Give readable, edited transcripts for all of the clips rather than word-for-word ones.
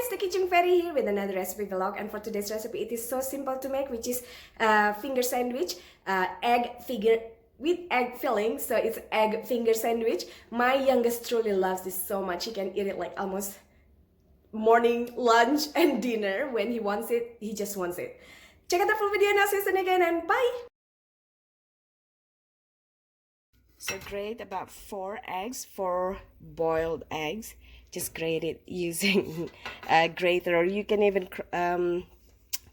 guys, the Kitchen Fairy here with another recipe vlog, and for today's recipe it is so simple to make, which is finger sandwich, egg figure with egg filling, so it's egg finger sandwich. My youngest truly loves this so much. He can eat it like almost morning, lunch and dinner. When he wants it, he just wants it. Check out the full video and I'll see you soon again, and bye! So grate about 4 boiled eggs. Just grate it using a grater, or you can even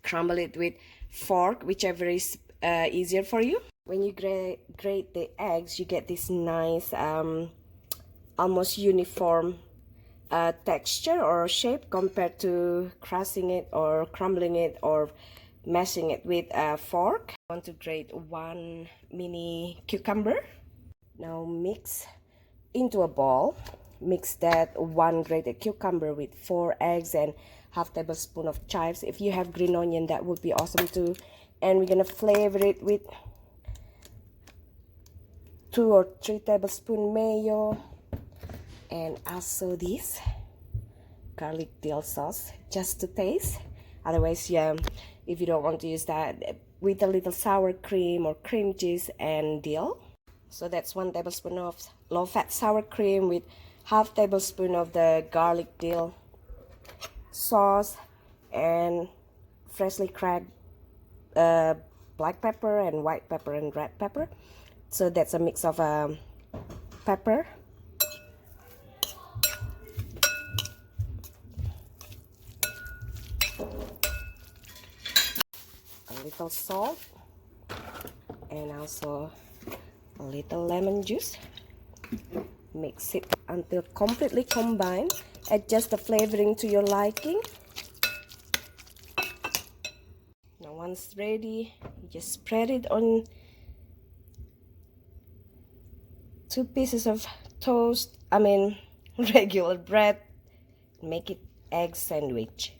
crumble it with fork, whichever is easier for you. When you grate the eggs, you get this nice almost uniform texture or shape compared to crushing it or crumbling it or mashing it with a fork. I want to grate 1 mini cucumber. Now mix into a bowl. Mix that 1 grated cucumber with 4 eggs and half tablespoon of chives. If you have green onion, that would be awesome too. And we're gonna flavor it with 2 or 3 tablespoon mayo, and also this garlic dill sauce just to taste. Otherwise, yeah, if you don't want to use that, with a little sour cream or cream cheese and dill. So that's 1 tablespoon of low-fat sour cream with half tablespoon of the garlic dill sauce and freshly cracked black pepper and white pepper and red pepper. So that's a mix of pepper, a little salt, and also a little lemon juice. Mix it until completely combined. Adjust the flavoring to your liking. Now once ready, you just spread it on 2 pieces of regular bread. Make it egg sandwich.